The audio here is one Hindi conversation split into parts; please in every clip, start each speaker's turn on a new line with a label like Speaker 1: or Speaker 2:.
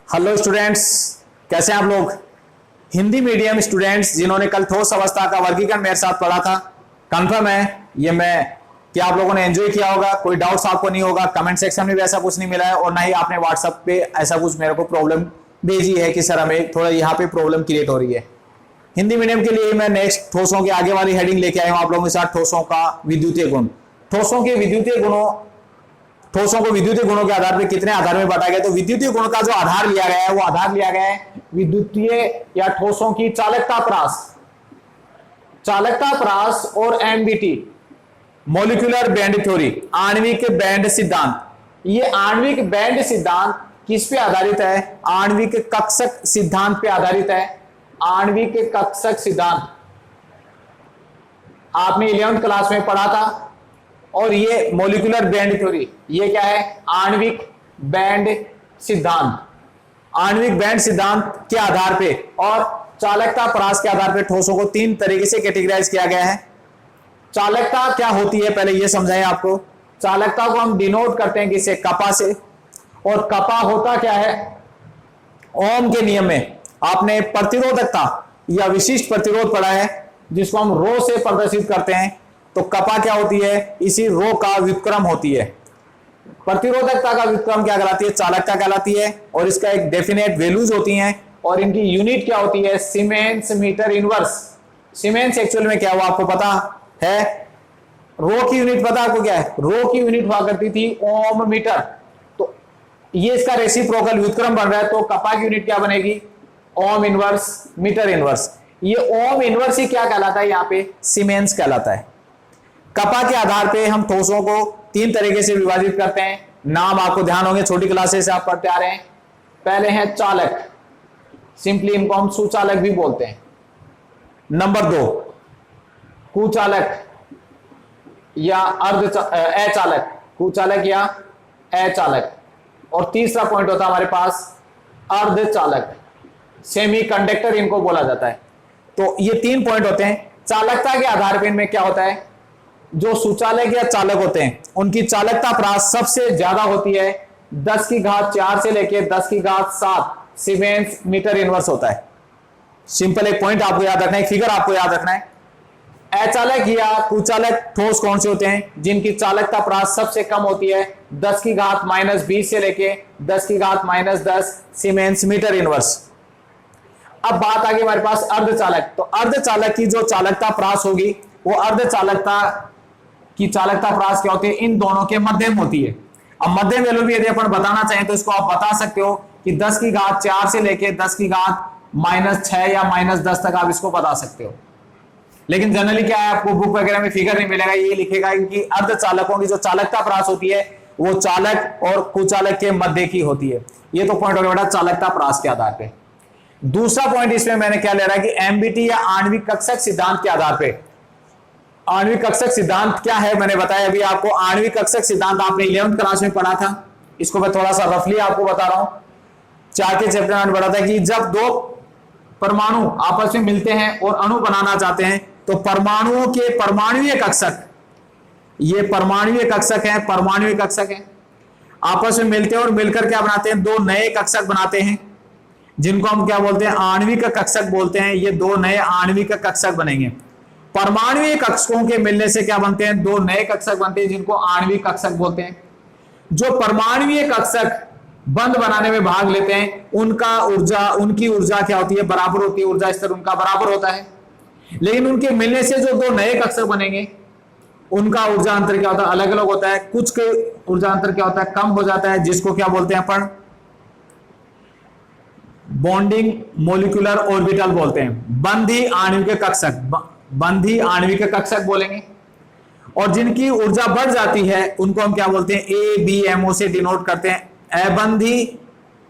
Speaker 1: हेलो स्टूडेंट्स, कैसे हैं आप लोग। हिंदी मीडियम स्टूडेंट्स जिन्होंने कल ठोस अवस्था का वर्गीकरण मेरे साथ पढ़ा था, कंफर्म है ये मैं कि आप लोगों ने एंजॉय किया होगा। कोई डाउट्स आपको नहीं होगा। कमेंट सेक्शन में भी ऐसा कुछ नहीं मिला है और ना ही आपने व्हाट्सएप पे ऐसा कुछ मेरे को प्रॉब्लम भेजी है कि सर हमें थोड़ा यहाँ पे प्रॉब्लम क्रिएट हो रही है। हिंदी मीडियम के लिए मैं नेक्स्ट ठोसों के आगे वाली हेडिंग लेके आया हूं आप लोगों के साथ। ठोसों का विद्युतीय गुण, ठोसों के विद्युतीय गुणों, ठोसों को विद्युतीय गुणों के आधार पर कितने आधार में बांटा गया। तो विद्युतीय गुण का जो आधार लिया गया है वो आधार लिया गया है विद्युतीय या ठोसों की चालकता प्रास, चालकता प्रास और एमबीटी मॉलिक्यूलर बैंड थ्योरी, आणविक बैंड सिद्धांत। ये आणविक बैंड सिद्धांत किस पे आधारित है? आणविक कक्षक सिद्धांत पे आधारित है। आणविक कक्षक सिद्धांत आपने 11वीं क्लास में पढ़ा था। और ये मॉलिक्यूलर बैंड थ्योरी, ये क्या है? आणविक बैंड सिद्धांत। आणविक बैंड सिद्धांत के आधार पे और चालकता प्रास के आधार पे ठोसों को तीन तरीके से कैटेगराइज किया गया है। चालकता क्या होती है पहले ये समझाएं आपको। चालकता को हम डिनोट करते हैं किससे? कपा से। और कपा होता क्या है? ओम के नियम में आपने प्रतिरोधकता या विशिष्ट प्रतिरोध पढ़ा है जिसको हम रो से प्रदर्शित करते हैं। तो कपा क्या होती है? इसी रो का व्युत्क्रम होती है। प्रतिरोधकता का व्युत्क्रम क्या कहलाती है? चालकता कहलाती है। और इसका एक डेफिनेट वैल्यूज होती हैं और इनकी यूनिट क्या होती है? Siemens metre inverse. Siemens actual में क्या हुआ आपको पता है? रो की यूनिट पता आपको क्या है? रो की यूनिट हुआ करती थी ओम मीटर। तो ये इसका रेसिप्रोकल व्युत्क्रम बन रहा है तो कपा की यूनिट क्या बनेगी? Ohm inverse metre inverse. ये ओम इनवर्स ही क्या कहलाता है? यहाँ पे सीमेंस कहलाता है। कपा के आधार पे हम ठोसों को तीन तरीके से विभाजित करते हैं। नाम आपको ध्यान होंगे, छोटी क्लासेस से आप पढ़ते आ रहे हैं। पहले है चालक, सिंपली इनको हम सुचालक भी बोलते हैं। नंबर 2 कुचालक या अचालक, कुचालक या अचालक। और तीसरा पॉइंट होता है हमारे पास अर्धचालक, सेमी कंडक्टर इनको बोला जाता है। तो ये तीन पॉइंट होते हैं। चालकता के आधार पर इनमें क्या होता है? जो सुचालक या चालक होते हैं उनकी चालकता प्रास सबसे ज्यादा होती है 10⁴ से लेके 10⁷ सीमेंस मीटर इनवर्स होता है। सिंपल एक पॉइंट आपको याद रखना है, एक फिगर आपको याद रखना है। अचालक या कुचालक ठोस कौन से होते हैं? जिनकी चालकता प्रास सबसे कम होती है 10⁻⁻20 से लेके 10⁻−10 सीमेंस मीटर इनवर्स। अब बात आ गई हमारे पास अर्धचालक। तो अर्धचालक की जो चालकता प्रास होगी वो अर्धचालकता की चालकता प्रास क्या होती है? इन दोनों के मध्यम होती है। अब मध्यम वैल्यू भी यदि अपन बताना चाहें तो इसको आप बता सकते हो कि 10⁻⁴ से लेके 10⁻−6 या -10 तक आप इसको बता सकते हो। लेकिन जनरली क्या है, आपको बुक वगैरह में फिगर नहीं मिलेगा, ये लिखेगा कि अर्धचालकों की जो चालकता प्रास होती है वो चालक और कुचालक के मध्य की होती है। ये तो पॉइंट हो गया बेटा चालकता प्रास के आधार पे। दूसरा पॉइंट इसमें मैंने क्या ले रहा है कि एमबीटी या आणविक कक्षक सिद्धांत के आधार पे। आणविक कक्षक सिद्धांत क्या है मैंने बताया अभी आपको। आणविक कक्षक सिद्धांत आपने 11वीं क्लास में पढ़ा था। इसको मैं थोड़ा सा रफली आपको बता रहा हूं। 4 के चैप्टर में पढ़ा था कि जब दो परमाणु आपस में मिलते हैं और अणु बनाना चाहते हैं तो परमाणुओं के परमाणुीय कक्षक, ये परमाणुीय कक्षक है, परमाणुीय कक्षक है, आपस में मिलते हैं और मिलकर क्या बनाते हैं? 2 नए कक्षक बनाते हैं जिनको हम क्या बोलते हैं? आणविक कक्षक बोलते हैं। ये 2 नए आणविक कक्षक बनेंगे। परमाणुीय कक्षकों के मिलने से क्या बनते हैं? 2 नए कक्षक बनते हैं जिनको आणविक कक्षक बोलते हैं। जो परमाणुीय कक्षक बंध बनाने में भाग लेते हैं उनकी ऊर्जा क्या होती है? बराबर होती है। ऊर्जा स्तर उनका बराबर होता है। लेकिन उनके मिलने से जो 2 नए कक्षक बनेंगे उनका ऊर्जा अंतर क्या होता है? अलग अलग होता है। कुछ के ऊर्जा अंतर क्या होता है? कम हो जाता है, जिसको क्या बोलते हैं अपन? बॉन्डिंग मॉलिक्यूलर ऑर्बिटल बोलते हैं। बंधी आणविक कक्षक, बंधी आणविक कक्षक बोलेंगे। और जिनकी ऊर्जा बढ़ जाती है उनको हम क्या बोलते हैं? ABMO से डिनोट करते हैं। अबंधी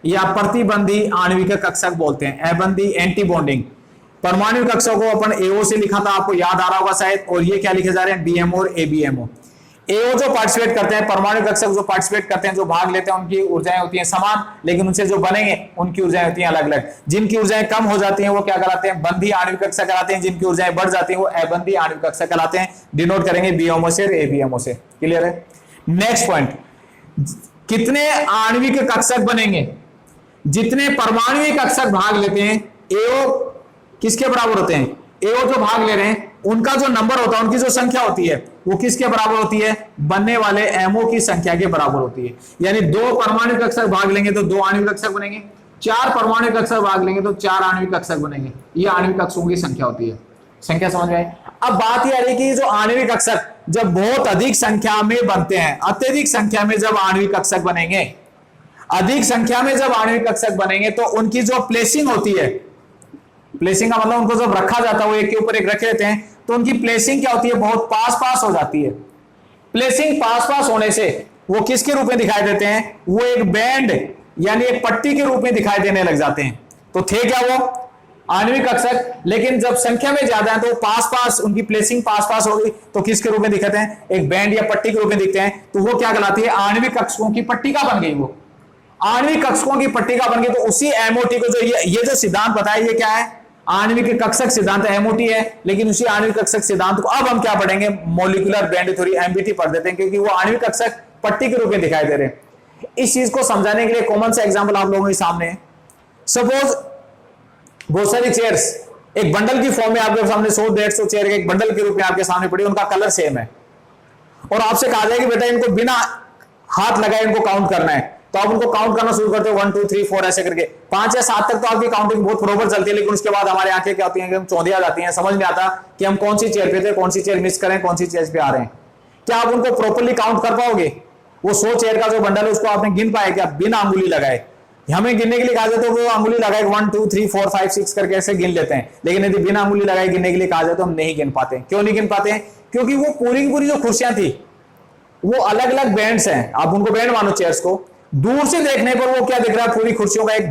Speaker 1: या प्रतिबंधी आणविक कक्षक बोलते हैं। अबंधी एंटी बॉन्डिंग। परमाणु कक्षकों को अपन AO से लिखा था, आपको याद आ रहा होगा शायद। और ये क्या लिखे जा रहे हैं? BMO और ABMO। AO जो पार्टिसिपेट करते हैं, परमाणु कक्षक जो पार्टिसिपेट करते हैं, जो भाग लेते हैं, उनकी ऊर्जाएं होती हैं समान, लेकिन उनसे जो बनेंगे उनकी ऊर्जाएं होती हैं अलग अलग। जिनकी ऊर्जाएं कम हो जाती हैं वो क्या कहलाते हैं? बंधी आणविक कक्षक कहलाते हैं। जिनकी ऊर्जाएं बढ़ जाती हैं वो अबंधी आणविक कक्षक कहलाते हैं। डिनोट करेंगे BMO से और ABMO से। क्लियर है? नेक्स्ट पॉइंट, कितने आणविक कक्षक बनेंगे? जितने परमाणुविक कक्षक भाग लेते हैं एओ किसके बराबर होते हैं, एओ जो भाग ले रहे हैं उनका जो नंबर होता है, उनकी जो संख्या होती है वो किसके बराबर होती है, बनने वाले एमओ की संख्या के बराबर होती है। यानी 2 परमाणु कक्षक भाग लेंगे तो 2 आणविक कक्षक बनेंगे, 4 परमाणु कक्षक भाग लेंगे तो 4 आणविक कक्षक बनेंगे। ये आणविक कक्षकों की संख्या होती है। संख्या समझ में आई। अब बात यह आ रही है कि जो आणविक कक्षक जब बहुत अधिक संख्या में बनते हैं, अत्यधिक संख्या में जब आणविक कक्षक बनेंगे, अधिक संख्या में जब आणविक कक्षक बनेंगे तो उनकी जो प्लेसिंग होती है, प्लेसिंग का मतलब उनको जब रखा जाता है वो एक के ऊपर एक रखे रहते हैं, तो उनकी प्लेसिंग क्या होती है, बहुत पास पास हो जाती है। प्लेसिंग पास पास होने से वो किसके रूप में दिखाई देते हैं, वो एक बैंड यानी एक पट्टी के रूप में दिखाई देने लग जाते हैं। तो थे क्या वो आणविक कक्षक, लेकिन जब संख्या में ज्यादा है तो पास पास उनकी प्लेसिंग पास पास हो गई तो किसके रूप में दिखते हैं, एक बैंड या पट्टी के रूप में दिखते हैं। तो वो क्या कहलाती है, आणविक कक्षकों की पट्टिका बन गई। वो आणविक कक्षकों की पट्टिका बन गई। तो उसी एमओटी को जो ये जो सिद्धांत बताया ये क्या है, आणविक कक्षक सिद्धांत एमओटी है, लेकिन उसी आणविक कक्षक सिद्धांत को अब हम क्या पढ़ेंगे, मॉलिक्यूलर बैंड थ्योरी एमबीटी पढ़ देते हैं, क्योंकि वो आणविक कक्षक पट्टी के रूप में दिखाई दे रहे हैं। इस चीज को समझाने के लिए कॉमन सा एग्जांपल आप लोगों के सामने है। सपोज बहुत सारी चेयर्स एक बंडल की फॉर्म में आपके सामने 100-150 चेयर एक बंडल के रूप में आपके सामने पड़ी, उनका कलर सेम है, और आपसे कहा जाए कि बेटा इनको बिना हाथ लगाए इनको काउंट करना है, तो आप उनको काउंट करना शुरू करते हो 1 2 3 4 ऐसे करके 5 या 7 तक तो आपकी काउंटिंग बहुत प्रॉपर चलती है। लेकिन उसके बाद हमारी आंखें क्या होती हैं कि हम चौंधिया जाती हैं, समझ में आता कि हम कौन सी चेयर पे थे, कौन सी चेयर मिस करें, कौन सी चेयर पे आ रहे हैं। क्या आप उनको प्रॉपरली काउंट कर पाओगे? वो 100 चेयर का जो बंडल है उसको आपने गिन पाए क्या बिना अंगुली लगाए? हमें गिनने के लिए कहा जाए तो वो अंगुली लगाए 1 2 3 4 5 6 करके ऐसे गिन लेते हैं, लेकिन यदि बिना अंगुली लगाए गिनने के लिए कहा जाए तो हम नहीं गिन पाते। क्यों नहीं गिन पाते हैं? क्योंकि वो पूरी की पूरी जो कुर्सियां थी वो अलग अलग बैंड्स हैं, आप उनको बैंड मानो चेयर्स को। दूर से देखने पर वो क्या दिख रहा है, पूरी कुर्सियों का एक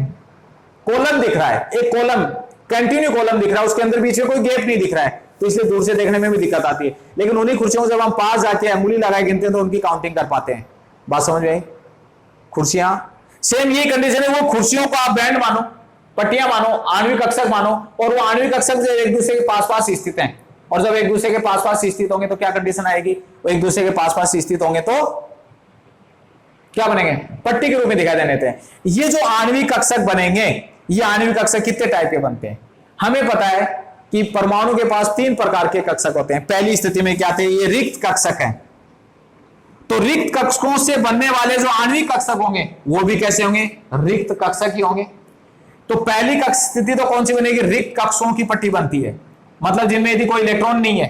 Speaker 1: कॉलम दिख रहा है, एक कॉलम कंटिन्यू कॉलम दिख रहा है, उसके अंदर बीच में कोई गैप नहीं दिख रहा है, तो इसलिए दूर से देखने में भी दिक्कत आती है। लेकिन उन्हीं कुर्सियों को जब हम पास जाके अंगुली लगाए गिनते हैं तो उनकी काउंटिंग कर पाते हैं। बात समझ में आई? कुर्सियां सेम ये कंडीशन है, वो कुर्सियों को आप बैंड मानो, पट्टियां मानो, आणविक कक्षक मानो, और वो आणविक कक्षक जो एक दूसरे के पास पास स्थित हैं, और जब एक दूसरे के पास पास स्थित होंगे तो क्या कंडीशन आएगी, वो एक दूसरे के पास पास स्थित होंगे तो क्या बनेंगे, पट्टी के रूप में दिखाई देने देते हैं। ये जो आणविक कक्षक बनेंगे, ये आणविक कक्षक कितने टाइप के बनते हैं? हमें पता है कि परमाणु के पास 3 प्रकार के कक्षक होते हैं। पहली स्थिति में क्या थे, ये रिक्त कक्षक हैं। तो रिक्त कक्षकों से बनने वाले जो आणविक कक्षक होंगे वो भी कैसे होंगे, रिक्त कक्षक ही होंगे। तो पहली स्थिति तो कौन सी बनेगी, रिक्त कक्षकों की पट्टी बनती है, मतलब जिनमें यदि कोई इलेक्ट्रॉन नहीं है,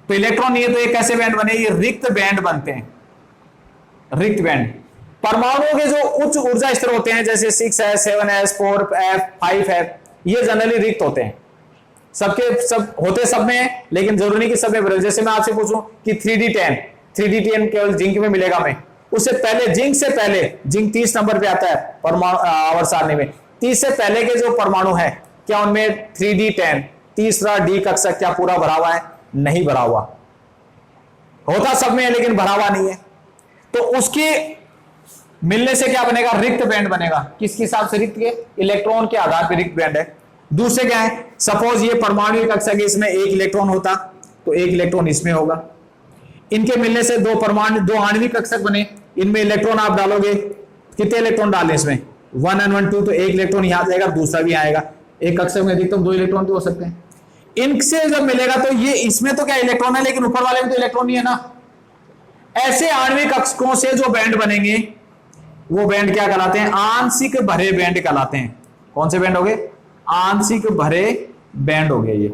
Speaker 1: तो इलेक्ट्रॉन नहीं है तो ये कैसे बैंड बने, ये रिक्त बैंड बनते हैं, रिक्त बैंड। परमाणुओं के जो उच्च ऊर्जा स्तर होते हैं जैसे 6s 7s 4f 5f, ये जनरली रिक्त होते हैं। सबके सब होते सब में है, लेकिन जरूरी नहीं कि सब में। जैसे मैं आपसे पूछूं कि 3d10 केवल जिंक में मिलेगा, में उससे पहले जिंक से पहले, जिंक 30 नंबर पे आता है परमाणु आवर्त सारणी में, 30 से पहले के जो परमाणु है क्या उनमें 3d10 तीसरा डी कक्षक क्या पूरा भरा हुआ है? नहीं भरा हुआ, होता सब में है लेकिन भरा हुआ नहीं है। तो उसके मिलने से क्या बनेगा, रिक्त बैंड बनेगा। किसके हिसाब से रिक्त के, इलेक्ट्रॉन के आधार पर रिक्त बैंड है। दूसरे क्या है, सपोज ये परमाणु कक्षक है, इसमें 1 इलेक्ट्रॉन होता तो 1 इलेक्ट्रॉन इसमें होगा। इनके मिलने से 2 आणविक कक्षक बने, इनमें इलेक्ट्रॉन आप डालोगे, कितने इलेक्ट्रॉन डालें इसमें, 1 and 1 2, तो 1 इलेक्ट्रॉन यहां जाएगा, दूसरा भी आएगा। एक कक्षक में अधिकतम 2 इलेक्ट्रॉन तो हो सकते हैं। इनसे जब मिलेगा तो ये इसमें तो क्या इलेक्ट्रॉन है, लेकिन ऊपर वाले में तो इलेक्ट्रॉन नहीं है ना। ऐसे आणविक कक्षकों से जो बैंड बनेंगे वो बैंड क्या कहलाते हैं, आंशिक भरे बैंड कहलाते हैं। कौन से बैंड हो गए, आंशिक भरे बैंड हो गए। ये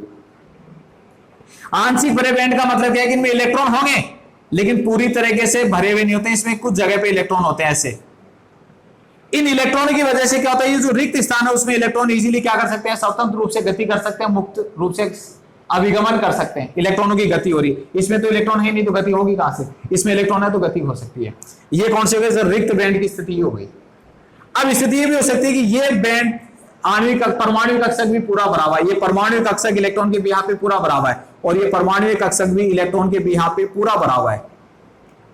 Speaker 1: आंशिक भरे बैंड का मतलब क्या है कि इनमें इलेक्ट्रॉन होंगे लेकिन पूरी तरीके से भरे हुए नहीं होते, इसमें कुछ जगह पे इलेक्ट्रॉन होते हैं। ऐसे इन इलेक्ट्रॉन की वजह से क्या होता है, ये जो रिक्त स्थान है उसमें इलेक्ट्रॉन इजीली क्या कर सकते हैं, स्वतंत्र रूप से गति कर सकते हैं, मुक्त रूप से अभिगमन कर सकते हैं। इलेक्ट्रॉनों की गति हो रही है, इसमें तो इलेक्ट्रॉन है नहीं तो गति होगी कहां से, इसमें इलेक्ट्रॉन है तो गति हो सकती है। ये कौन से रिक्त बैंड की स्थिति हो गई। अब स्थिति ये भी हो सकती है कि ये बैंड आणविक परमाणु कक्षक भी पूरा भरा हुआ है, ये परमाणु कक्षक इलेक्ट्रॉन के बिहाफ पे पूरा भरा हुआ है, और ये परमाणु कक्षक भी इलेक्ट्रॉन के बिहाफ पे पूरा भरा हुआ है।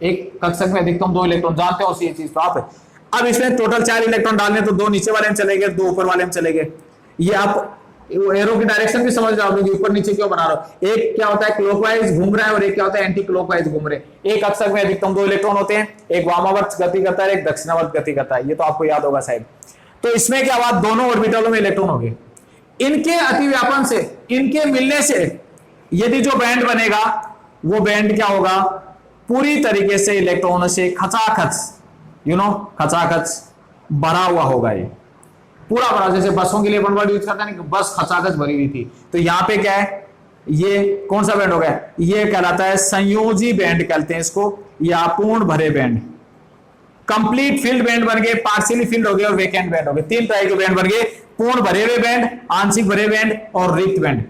Speaker 1: एक कक्षक में अधिकतम 2 इलेक्ट्रॉन, जानते हो ये चीज तो आप। अब इसमें टोटल 4 इलेक्ट्रॉन डालने तो 2 नीचे वाले में चले गए, 2 ऊपर वाले में चले गए। ये आप एरो की डायरेक्शन भी समझ जाओगे कि ऊपर नीचे क्यों बना रहा हो। एक क्या होता है क्लॉकवाइज घूम रहा है और एक क्या होता है एंटी क्लॉकवाइज घूम रहे। एक कक्षक में अधिकतम 2 इलेक्ट्रॉन होते हैं, एक वामावर्त गति करता है, एक दक्षिणावर्त गति करता है। ये तो आपको याद होगा शायद। तो इसमें क्या हुआ, दोनों ऑर्बिटलों में इलेक्ट्रॉन हो गए। इनके अतिव्यापन से, इनके मिलने से यदि जो बैंड बनेगा वो बैंड क्या होगा, पूरी तरीके से इलेक्ट्रॉनों से खचाखच, खचाखच भरा हुआ होगा। ये पूरा भरा, जैसे बसों के लिए अपन वर्ड यूज करते हैं ना, बस खचाखच भरी हुई थी। तो यहां पे क्या है, ये कौन सा बैंड हो गया, ये कहलाता है संयोजी बैंड कहते हैं इसको, या पूर्ण भरे बैंड। कंप्लीट फिल्ड बैंड बन गए, पार्शियली फिल्ड हो गए और वेकेंट बैंड हो गए। तीन तरह के बैंड बन गए, पूर्ण भरे हुए बैंड, आंशिक भरे बैंड और रिक्त बैंड।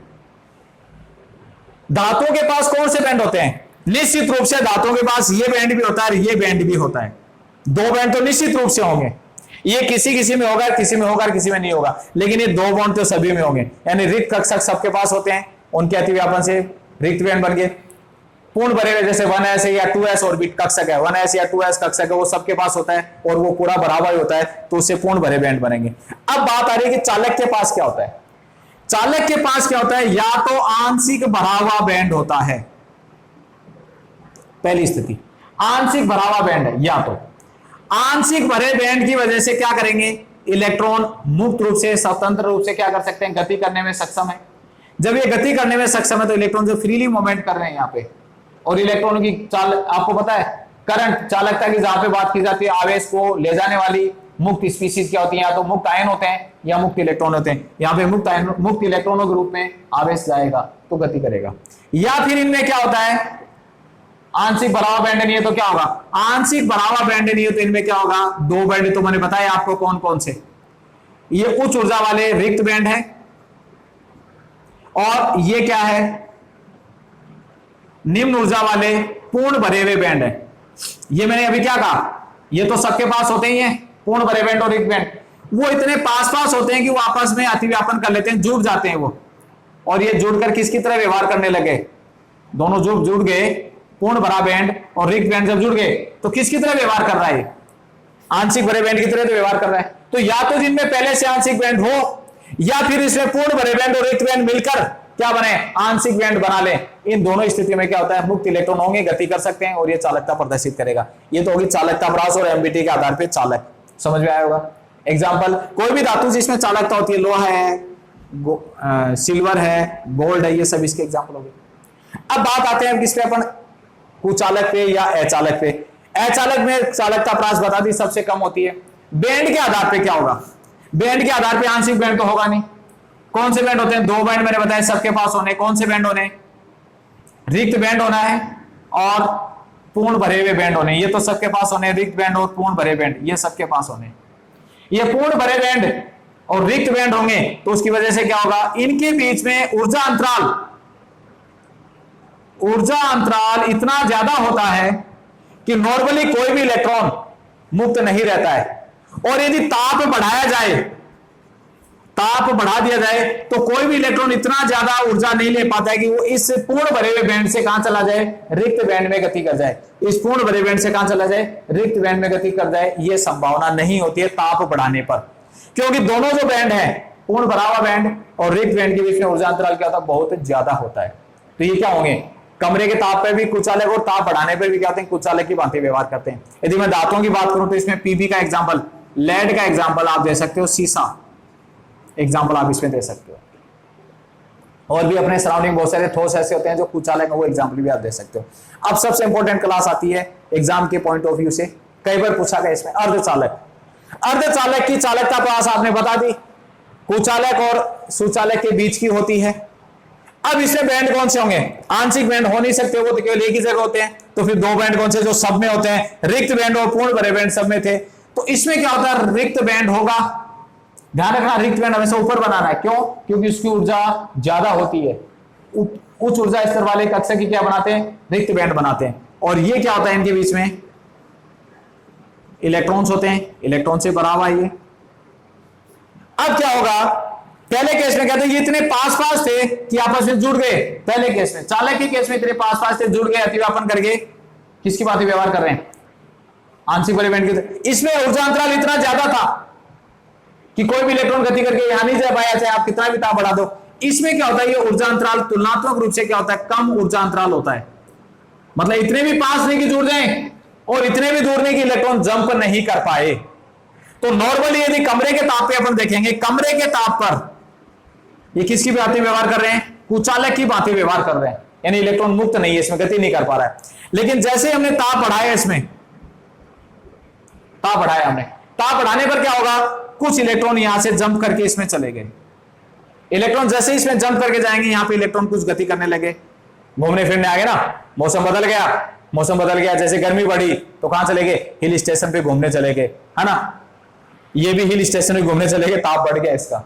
Speaker 1: धातुओं के पास कौन से बैंड होते हैं, निश्चित रूप से धातुओं के पास ये बैंड भी होता है, ये बैंड भी होता है। दो बैंड तो निश्चित रूप से होंगे, ये किसी किसी में होगा, किसी में होगा, किसी में नहीं होगा, लेकिन ये दो बॉन्ड तो सभी में होंगे। यानी रिक्त कक्षक सबके पास होते हैं, उनके अतिव्यापन से रिक्त बैंड बन गए। पूर्ण भरे हुए जैसे 1s या 2s ऑर्बिट कक्षक है, 1s या 2s कक्षक है, वो सबके पास होता है और वो पूरा भरा हुआ होता है, तो उससे पूर्ण भरे बैंड बनेंगे। अब बात आ रही है कि चालक के पास क्या होता है। चालक के पास क्या होता है, या तो आंशिक भरा हुआ बैंड होता है, पहली स्थिति आंशिक भरा हुआ बैंड है, या तो आंशिक भरे बैंड की वजह से क्या करेंगे, इलेक्ट्रॉन मुक्त रूप से, स्वतंत्र रूप से क्या कर सकते हैं, गति करने में सक्षम है। जब ये गति करने में सक्षम है तो इलेक्ट्रॉन जो फ्रीली मूवमेंट कर रहे हैं यहाँ पे, और इलेक्ट्रॉनों की आपको पता है करंट, चालकता की जहां पे बात की जाती है, आवेश को ले जाने वाली मुक्त स्पीशीज क्या होती है, या तो मुक्त आयन होते हैं या मुक्त इलेक्ट्रॉन होते हैं। यहाँ पे मुक्त इलेक्ट्रॉनों के रूप में आवेश जाएगा तो गति करेगा। या फिर इनमें क्या होता है, आंशिक भरा हुआ बैंड नहीं है तो क्या होगा, आंशिक भरा हुआ बैंड नहीं है तो इनमें क्या होगा, दो बैंड तो मैंने बताया आपको कौन कौन से, ये उच्च ऊर्जा वाले रिक्त बैंड है, और ये क्या है, निम्न ऊर्जा वाले पूर्ण भरे हुए बैंड है। ये मैंने अभी क्या कहा, ये तो सबके पास होते ही हैं, पूर्ण भरे बैंड और रिक्त बैंड। वो इतने पास पास होते हैं कि वो आपस में अतिव्यापन कर लेते हैं, जुड़ जाते हैं वो, और ये जुड़कर किसकी तरह व्यवहार करने लगे, दोनों जुड़ गए, पूर्ण भरा बैंड और रिक्त बैंड जब जुड़ गए तो किसकी तरह व्यवहार कर रहा है, आंशिक भरे बैंड की तरह तो व्यवहार कर रहा है। तो या तो जिनमें पहले से आंशिक बैंड हो, या फिर इसमें पूर्ण भरे बैंड और रिक्त बैंड मिलकर क्या बने, आंशिक बैंड बना ले। इन दोनों स्थिति में क्या होता है, मुक्त इलेक्ट्रॉन होंगे, गति कर सकते हैं और ये चालकता प्रदर्शित करेगा। ये तो होगी चालकता ह्रास और एमबीटी के आधार पर चालक, समझ में आया होगा। एग्जाम्पल, कोई भी धातु जिसमें चालकता होती है, लोहा है, सिल्वर है, गोल्ड है, ये सब इसके एग्जाम्पल हो गए। अब बात आते हैं किस पे, अपन कुचालक पे या अचालक पे। अचालक में चालकता ह्रास बता दी सबसे कम होती है। बैंड के आधार पे क्या होगा, बैंड के आधार पे आंशिक बैंड तो होगा नहीं। कौन से बैंड होते हैं, दो बैंड मैंने बताया सबके पास होने। कौन से बैंड होने, रिक्त बैंड होना है और पूर्ण भरे हुए बैंड होने, ये तो सबके पास होने, रिक्त बैंड और पूर्ण भरे बैंड ये सबके पास होने। ये पूर्ण भरे बैंड और रिक्त बैंड होंगे तो उसकी वजह से क्या होगा, इनके बीच में ऊर्जा अंतराल इतना ज्यादा होता है कि नॉर्मली कोई भी इलेक्ट्रॉन मुक्त नहीं रहता है। और यदि ताप बढ़ाया जाए, ताप बढ़ा दिया जाए तो कोई भी इलेक्ट्रॉन इतना ज्यादा ऊर्जा नहीं ले पाता है कि वो इस पूर्ण भरे हुए बैंड से कहां चला जाए, रिक्त बैंड में गति कर जाए। इस पूर्ण भरे बैंड से कहां चला जाए, रिक्त बैंड में गति कर जाए। ये संभावना नहीं होती है ताप बढ़ाने पर, क्योंकि दोनों जो बैंड है, पूर्ण भरा हुआ बैंड और रिक्त बैंड के बीच में ऊर्जा अंतराल क्या होता है, बहुत ज्यादा होता है। तो ये क्या होंगे, कमरे के ताप पे भी कुचालक और ताप बढ़ाने पर भी क्या होते हैं, कुचालक की भांति व्यवहार करते हैं। यदि मैं धातुओं की बात करूं तो इसमें पीबी का एग्जाम्पल, लेड का एग्जाम्पल आप दे सकते हो, सीसा एग्जाम्पल आप इसमें दे सकते हो। और भी अपने सराउंडिंग बहुत सारे ठोस ऐसे होते हैं जो कुचालक है, वो एग्जाम्पल भी आप दे सकते हो। अब सबसे इंपॉर्टेंट क्लास आती है एग्जाम के पॉइंट ऑफ व्यू से, कई बार पूछा गया इसमें, अर्धचालक। अर्धचालक की चालकता प्रकाश आपने बता दी, कुचालक और सुचालक के बीच की होती है। अब इसमें बैंड कौन से होंगे, आंशिक बैंड हो नहीं सकते, वो तो केवल एक ही जगह होते हैं। तो फिर दो बैंड कौन से जो सब में होते हैं, रिक्त बैंड और पूर्ण भरे बैंड सब में थे। तो इसमें क्या होता है, रिक्त बैंड होगा। ध्यान रखना, रिक्त बैंड हमेशा ऊपर बनाना है, क्यों, क्योंकि उसकी ऊर्जा ज्यादा होती है। उच्च ऊर्जा स्तर वाले कक्षक की क्या बनाते हैं, रिक्त बैंड बनाते हैं। और ये क्या होता है, इनके बीच में इलेक्ट्रॉन्स होते हैं, इलेक्ट्रॉन से भरा हुआ ये। अब क्या होगा, पहले केस में कहते हैं ये इतने पास पास थे कि आपस में जुड़ गए। पहले केस में, चालक के केस में इतने पास पास थे, जुड़ गए, अतिव्यापन करके किसकी बात व्यवहार कर रहे हैं, आंशिक भरे बैंड के। इसमें ऊर्जा अंतराल इतना ज्यादा था कि कोई भी इलेक्ट्रॉन गति करके यहां नहीं जा पाया, चाहे आप कितना भी ताप बढ़ा दो। इसमें क्या होता है, ये ऊर्जा अंतराल तुलनात्मक रूप से क्या होता है, कम ऊर्जा अंतराल होता है। मतलब इतने भी पास नहीं कि जुड़ जाएं और इतने भी दूर नहीं कि इलेक्ट्रॉन जंप नहीं कर पाए। तो नॉर्मली यदि कमरे के ताप पे अपन देखेंगे, कमरे के ताप पर ये किसकी भांति व्यवहार कर रहे हैं? कुचालक की भांति व्यवहार कर रहे हैं, यानी इलेक्ट्रॉन मुक्त नहीं है, इसमें गति नहीं कर पा रहा है। लेकिन जैसे हमने ताप बढ़ाया, इसमें ताप बढ़ाया हमने, ताप बढ़ाने पर क्या होगा? कुछ इलेक्ट्रॉन यहां से जंप करके इसमें चले गए। इलेक्ट्रॉन जैसे ही इसमें जंप करके जाएंगे, यहां पे इलेक्ट्रॉन कुछ गति करने लगे, घूमने फिरने आ गए ना, मौसम बदल गया, मौसम बदल गया, जैसे गर्मी बढ़ी तो कहां चले गए? हिल स्टेशन पे घूमने चले गए, है ना। ये भी हिल स्टेशन पे घूमने चले गए, ताप बढ़ गया इसका।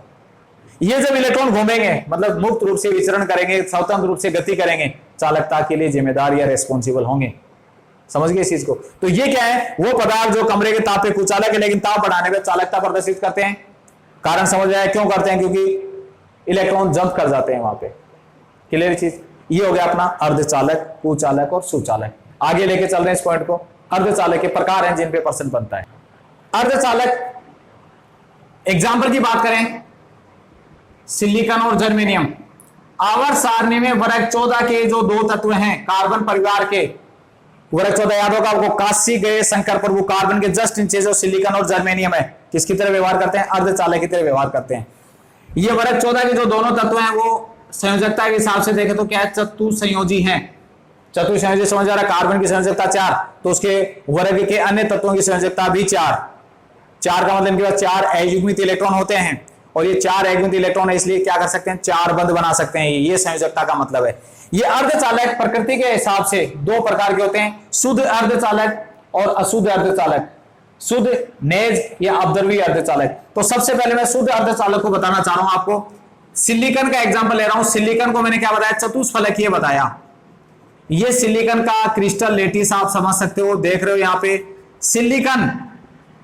Speaker 1: ये जब इलेक्ट्रॉन घूमेंगे, मतलब मुक्त रूप से विचरण करेंगे, स्वतंत्र रूप से गति करेंगे, चालकता के लिए जिम्मेदार या रेस्पॉन्सिबल होंगे। समझ गए इस चीज को? तो ये क्या है? वो पदार्थ जो कमरे के ताप पे कुचालक है, लेकिन ताप बढ़ाने पर चालकता प्रदर्शित करते हैं। कारण समझ आया क्यों करते हैं? क्योंकि इलेक्ट्रॉन जंप कर जाते हैं वहां पे। क्लियर चीज? ये हो गया अपना अर्धचालक, कुचालक और सुचालक। आगे लेके चल रहे हैं इस पॉइंट को। अर्धचालक के प्रकार हैं जिन पे प्रश्न बनता है। अर्धचालक एग्जाम्पल की बात करें, सिलिकॉन और जर्मेनियम। आवर्त सारणी में वर्ग 14 के जो दो तत्व हैं कार्बन परिवार के, वर्ग 14 याद होगा आपको, कांस्य गए शंकर प्रभु, कार्बन के जस्ट नीचे जो सिलिकॉन और जर्मेनियम है, किसकी तरह व्यवहार करते हैं? अर्धचालक की तरह व्यवहार करते हैं। ये वर्ग 14 के जो दोनों तत्व हैं वो संयोजकता के हिसाब से देखें तो क्या है? चतुसंयोजी हैं। चतुसंयोजी समझ आ रहा है? कार्बन की संयोजकता 4, तो उसके वर्ग के अन्य तत्वों की संयोजकता भी 4। 4 का मतलब इनके पास 4 अयुग्मित इलेक्ट्रॉन होते हैं, और ये 4 अयुग्मित इलेक्ट्रॉन है, इसलिए क्या कर सकते हैं? 4 बंध बना सकते हैं। ये संयोजकता का मतलब है। ये अर्धचालक प्रकृति के हिसाब से दो प्रकार के होते हैं, शुद्ध अर्धचालक और अशुद्ध अर्धचालक। शुद्ध, नेज या अपद्रव्य अर्धचालक। तो सबसे पहले मैं शुद्ध अर्धचालक को बताना चाह रहा हूं आपको। सिलिकॉन का एग्जांपल ले रहा हूं। सिलिकॉन को मैंने क्या बताया? चतुष्फलकीय बताया। ये सिलिकॉन का क्रिस्टल लेटिस आप समझ सकते हो, देख रहे हो यहां पे सिलिकॉन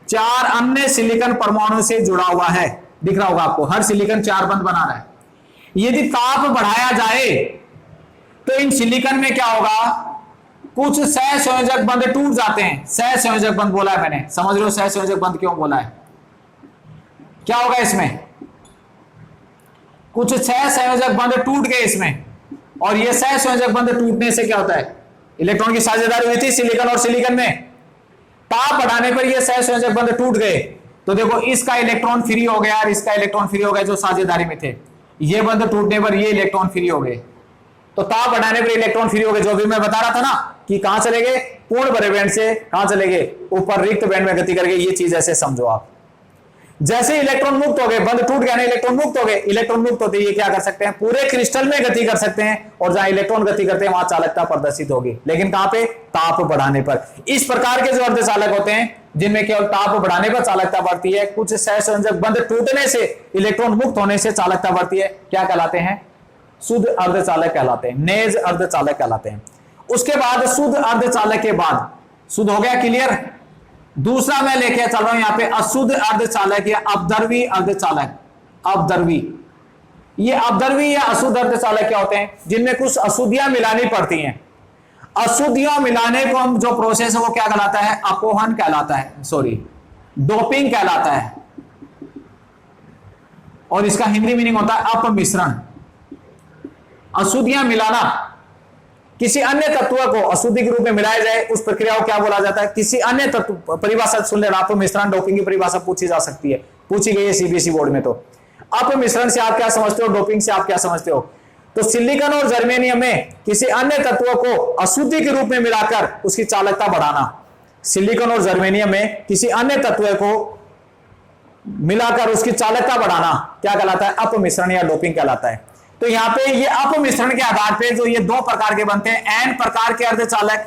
Speaker 1: 4 अन्य सिलिकॉन परमाणु से जुड़ा हुआ है, दिख रहा होगा आपको। हर सिलिकॉन 4 बंध बना रहा है। यदि ताप बढ़ाया जाए तो इन सिलिकॉन में क्या होगा? कुछ सहसंयोजक बंध टूट जाते हैं। सहसंयोजक बंध बोला है मैंने, समझ रहे हो सहसंयोजक बंध क्यों बोला है? क्या होगा इसमें? कुछ सहसंयोजक बंध टूट गए इसमें, और ये सहसंयोजक बंध टूटने से क्या होता है? इलेक्ट्रॉन की साझेदारी हुई थी सिलिकॉन और सिलिकॉन में, ताप बढ़ाने पर ये सहसंयोजक बंध टूट गए, तो देखो इसका इलेक्ट्रॉन फ्री हो गया और इसका इलेक्ट्रॉन फ्री हो गया जो साझेदारी में थे। ये बंध टूटने पर ये इलेक्ट्रॉन फ्री हो गए, तो ताप बढ़ाने पर इलेक्ट्रॉन फ्री हो गए। जो भी मैं बता रहा था ना कि कहां चले गए? पूर्ण भरे बैंड से कहां चले गए? ऊपर रिक्त बैंड में गति कर गए। ये चीज ऐसे समझो आप। जैसे इलेक्ट्रॉन मुक्त हो गए, बंध टूट गया ना, इलेक्ट्रॉन मुक्त हो गए। इलेक्ट्रॉन मुक्त होते ये क्या कर सकते हैं? पूरे क्रिस्टल में गति कर सकते हैं, और जहां इलेक्ट्रॉन गति करते हैं वहां चालकता प्रदर्शित होगी। लेकिन कहां पे? ताप बढ़ाने पर। इस प्रकार के जो अर्धचालक होते हैं जिनमें केवल ताप बढ़ाने पर चालकता बढ़ती है, कुछ सहसंयोजक बंध टूटने से, इलेक्ट्रॉन मुक्त होने से चालकता बढ़ती है, क्या कहलाते हैं? शुद्ध अर्धचालक कहलाते हैं, नेज अर्धचालक कहलाते हैं। उसके बाद शुद्ध अर्धचालक के बाद, शुद्ध हो गया, क्लियर। दूसरा मैं लेके चल रहा हूं यहां पे अशुद्ध अर्धचालक या अपद्रवी अर्धचालक। अपद्रवी, ये अपद्रवी या अशुद्ध अर्धचालक क्या होते हैं? जिनमें कुछ अशुद्धियां मिलानी पड़ती हैं। अशुद्धियां मिलाने को हम जो प्रोसेस है वो क्या कहलाता है? अपोहन कहलाता है, सॉरी डोपिंग कहलाता है, और इसका हिंदी मीनिंग होता है अपमिश्रण। अशुद्धियां मिलाना, किसी अन्य तत्व को अशुद्धि के रूप में मिलाया जाए, उस प्रक्रिया को क्या बोला जाता है? किसी अन्य तत्व, परिभाषा सुन लेना, अपमिश्रण डोपिंग की परिभाषा पूछी जा सकती है, पूछी गई है सीबीएसई बोर्ड में। तो अपमिश्रण से आप क्या समझते हो? डोपिंग से आप क्या समझते हो? तो सिलिकॉन और जर्मेनियम में किसी अन्य तत्व को अशुद्धि के रूप में मिलाकर उसकी चालकता बढ़ाना। सिलिकॉन और जर्मेनियम में किसी अन्य तत्व को मिलाकर उसकी चालकता बढ़ाना क्या कहलाता है? अपमिश्रण या डोपिंग कहलाता है। तो यहां पे ये अपमिश्रण के आधार पे जो ये दो प्रकार के बनते हैं, एन प्रकार के अर्धचालक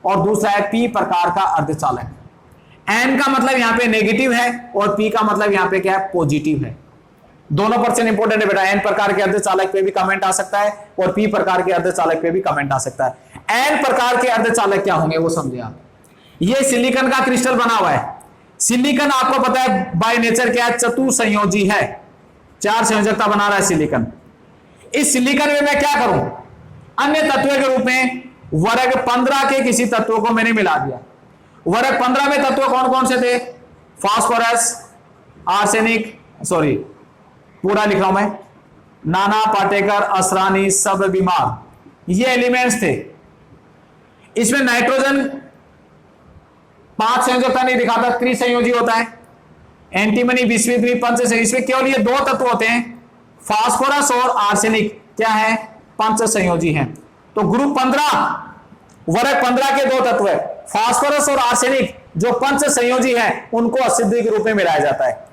Speaker 1: और दूसरा है पी प्रकार का अर्धचालक। एन का मतलब यहां पे नेगेटिव है और पी का मतलब यहां पे क्या है? पॉजिटिव है। दोनों पर्सन इंपोर्टेंट है बेटा। एन प्रकार के अर्धचालक पे भी कमेंट आ सकता है और पी प्रकार के अर्धचालक पे भी कमेंट आ सकता है। एन प्रकार के अर्धचालक क्या होंगे वो समझे आप। ये सिलिकॉन का क्रिस्टल बना हुआ है। सिलिकॉन आपको पता है बाय नेचर क्या है? चतुसंयोजी है, 4 संयोजकता बना रहा है सिलिकॉन। इस सिलिकॉन में मैं क्या करूं? अन्य तत्व के रूप में वर्ग 15 के किसी तत्व को मैंने मिला दिया। वर्ग 15 में तत्व कौन कौन से थे? फास्फोरस, आर्सेनिक, सॉरी पूरा लिख रहा हूं मैं, नाना पाटेकर, असरानी, सब बीमार, ये एलिमेंट्स थे। इसमें नाइट्रोजन 5 संयोजकता नहीं दिखाता, त्रिसंयोजी होता है। एंटीमनी, विस्फीपनी, पंच संयोजी, इसमें केवल ये दो तत्व होते हैं, फास्फोरस और आर्सेनिक क्या है, पंच संयोजी हैं। तो ग्रुप 15 वर्ग 15 के दो तत्व है, फास्फोरस और आर्सेनिक, जो पंच संयोजी हैं उनको असिद्धि के रूप में मिलाया जाता है।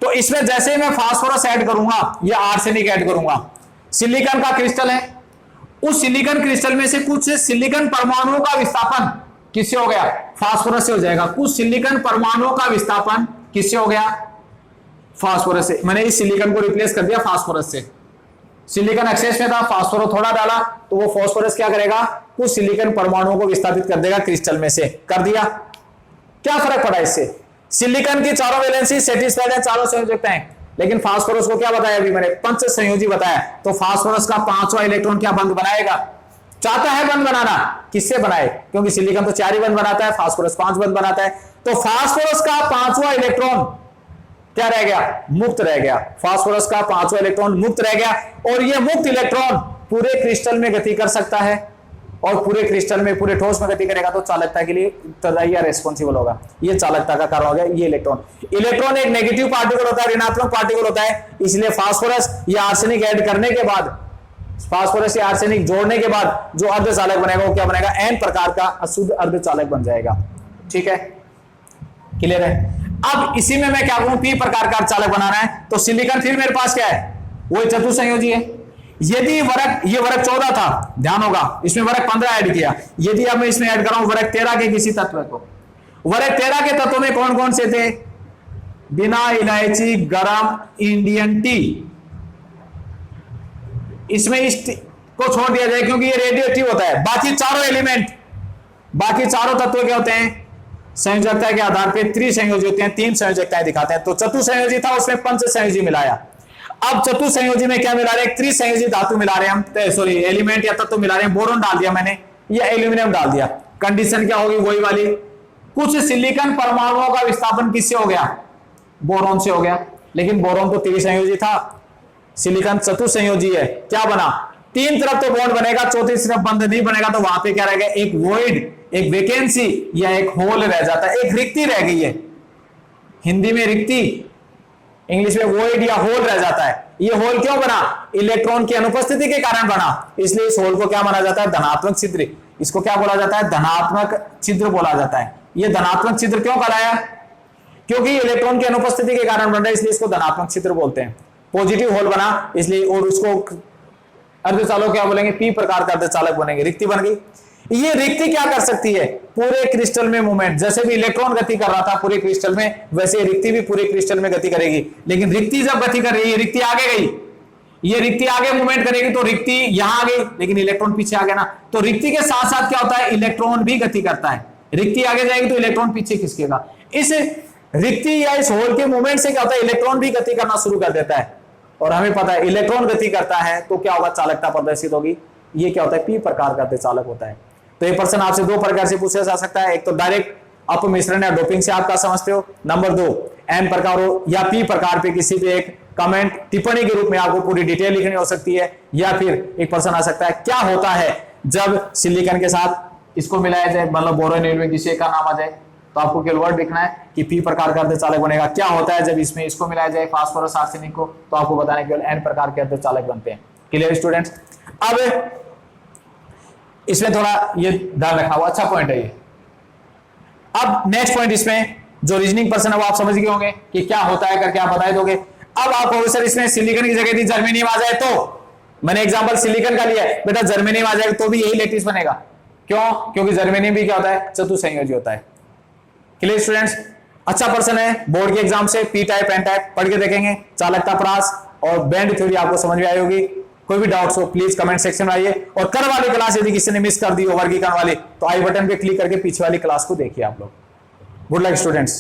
Speaker 1: तो इसमें जैसे ही मैं फास्फोरस ऐड करूंगा या आर्सेनिक ऐड करूंगा, सिलिकॉन का क्रिस्टल है, उस सिलिकॉन क्रिस्टल में से कुछ सिलिकॉन परमाणुओं का विस्थापन किससे हो गया, फास्फोरस से हो जाएगा। कुछ सिलिकॉन परमाणुओं का विस्थापन किससे हो गया, फास्फोरस से। मैंने इस सिलिकॉन को रिप्लेस कर दिया फास्फोरस से। सिलिकॉन एक्सेस में था, फास्फोरस थोड़ा डाला, तो वो फास्फोरस क्या करेगा, कुछ सिलिकॉन परमाणुओं को विस्थापित कर देगा क्रिस्टल में से। कर दिया, क्या फर्क पड़ा इससे, सिलिकॉन की चारों वैलेंसी सेटिस्फाइड है, चारों संयोजकताएं, लेकिन फास्फोरस को क्या बताया अभी मैंने, पंच संयोजी बताया। तो फास्फोरस का 5वां इलेक्ट्रॉन क्या बंद बनाएगा, चाहता है बंद बनाना, किससे बनाए, क्योंकि सिलिकॉन तो 4 ही बंद बनाता है, फास्फोरस 5 बंद बनाता है। तो फास्फोरस का 5वां इलेक्ट्रॉन क्या रह गया, मुक्त रह गया। फास्फोरस का 5वां इलेक्ट्रॉन मुक्त रह गया, और यह मुक्त इलेक्ट्रॉन पूरे क्रिस्टल में गति कर सकता है, और पूरे क्रिस्टल में, पूरे ठोस में गति करेगा तो चालकता के लिए उत्तरदायी या रेस्पॉन्सिबल होगा। ये चालकता का कारण हो गया ये इलेक्ट्रॉन। इलेक्ट्रॉन एक नेगेटिव पार्टिकल होता है, ऋणात्मक पार्टिकल होता है, इसलिए फास्फोरस या आर्सेनिक ऐड करने के बाद, फास्फोरस या आर्सेनिक जोड़ने के बाद जो अर्धचालक बनेगा वो क्या बनेगा, एन प्रकार का अशुद्ध अर्धचालक बन जाएगा। ठीक है, क्लियर है। अब इसी में मैं क्या करूं, पी प्रकार का अर्धचालक बनाना है, तो सिलिकॉन फिर मेरे पास क्या है, वो चतुसंयोजी है। यदि वर्ग, ये वर्ग 14 था, ध्यान होगा, इसमें वर्ग 15 ऐड किया। यदि अब मैं इसमें ऐड कर रहा हूं वर्ग 13 के किसी तत्व को, वर्ग 13 के तत्वों में कौन कौन से थे, बिना इलायची गरम इंडियन टी, इसमें इस को छोड़ दिया जाए क्योंकि ये रेडियो एक्टिव होता है। बाकी चारों एलिमेंट, बाकी चारों तत्व क्या होते हैं, संयोजकता के आधार पर त्रिसंयोजी होते हैं, 3 संयोजकताएं दिखाते हैं। तो चतुसंयोजी था, उसमें पंच संयोजी मिलाया। अब चतुसंयोजी में क्या मिला रहे हैं, त्रिसंयोजी धातु मिला रहे हैं हम, सॉरी एलिमेंट या तत्व मिला रहे हैं। बोरोन डाल दिया मैंने, या एल्यूमिनियम डाल दिया। कंडीशन क्या होगी, वही वाली, कुछ सिलिकॉन परमाणुओं का विस्थापन किससे हो गया, बोरोन से हो गया। लेकिन बोरोन तो त्रिसंयोजी था, सिलिकॉन चतुसंयोजी है, क्या बना, 3 तरफ तो बॉन्ड बनेगा, चौथी तरफ बंद नहीं बनेगा, तो वहां पे क्या रह गया, एक वॉइड, एक वैकेंसी या एक होल रह जाता है, एक रिक्ति रह गई है। हिंदी में रिक्ति, इंग्लिश में वॉइड या होल रह जाता है। ये होल क्यों बना, इलेक्ट्रॉन की अनुपस्थिति के कारण बना, इसलिए इस होल को क्या माना जाता है, धनात्मक छिद्र। इसको क्या बोला जाता है, धनात्मक छिद्र बोला जाता है। ये धनात्मक छिद्र क्यों कहलाया, क्योंकि इलेक्ट्रॉन की अनुपस्थिति के कारण बन रहा है, इसलिए इसको धनात्मक छिद्र बोलते हैं। पॉजिटिव होल बना इसलिए, और उसको अर्धचालक क्या बोलेंगे, पी प्रकार का अर्धचालक बनेंगे, रिक्ति बन गई। ये रिक्ति क्या कर सकती है, पूरे क्रिस्टल में मूवमेंट, जैसे भी इलेक्ट्रॉन गति कर रहा था पूरे क्रिस्टल में, वैसे रिक्ति भी पूरे क्रिस्टल में गति करेगी। लेकिन रिक्ति जब गति कर रही है, रिक्ति आगे गई, ये रिक्ति आगे मूवमेंट करेगी, तो रिक्ति यहां आ गई, लेकिन इलेक्ट्रॉन पीछे आ गया ना। तो रिक्ति के साथ साथ क्या होता है, इलेक्ट्रॉन भी गति करता है। रिक्ति आगे जाएगी तो इलेक्ट्रॉन पीछे खिसकेगा। इस रिक्ति या इस होल के मूवमेंट से क्या होता है, इलेक्ट्रॉन भी गति करना शुरू कर देता है। और हमें पता है इलेक्ट्रॉन गति करता है तो क्या होगा, चालकता प्रदर्शित होगी। ये क्या होता है, पी प्रकार का अर्धचालक होता है। तो ये प्रश्न आपसे 2 प्रकार से पूछा जा सकता है, एक तो डायरेक्ट अपमिश्रण या डोपिंग से आपका समझते हो, नंबर 2 एन प्रकार हो या पी प्रकार पे किसी पे एक कमेंट टिप्पणी के रूप में आपको पूरी डिटेल लिखनी हो सकती है। या फिर एक प्रश्न आ सकता है, क्या होता है जब सिलिकॉन के साथ इसको मिलाया जाए, मतलब बोरोन एल्यूमिनियम किसी का नाम आ जाए, तो आपको केवल वर्ड लिखना है कि पी प्रकार का अर्धचालक बनेगा। क्या होता है जब इसमें इसको मिलाया जाए फास्फोरस आर्सेनिक को, तो आपको बताना केवल एन प्रकार के अर्धचालक बनते हैं। Clear students. अब इसमें थोड़ा ये ध्यान रखा हुआ, अच्छा पॉइंट है ये। अब नेक्स्ट पॉइंट, इसमें जो रीजनिंग पर्सन है वो आप समझ गए होंगे कि क्या होता है करके आप बता दोगे। अब आप सर इसमें सिलिकॉन की जगह जर्मेनियम आ जाए, तो मैंने एग्जांपल सिलिकॉन का लिया है, बेटा जर्मेनियम आ जाएगा तो भी यही लेटिस बनेगा। क्यों, क्योंकि जर्मेनियम भी क्या होता है, चतुसंयोजी होता है। Clear students. अच्छा पर्सन है, बोर्ड के एग्जाम से पी टाइप एन टाइप पढ़ के देखेंगे, चालकता प्रास और बैंड थ्योरी आपको समझ में आई होगी। कोई भी डाउट्स हो प्लीज कमेंट सेक्शन में आइए, और कल वाली क्लास यदि किसी ने मिस कर दी हो वर्गीकरण वाली, तो आई बटन पे क्लिक करके पीछे वाली क्लास को देखिए आप लोग। Good luck students.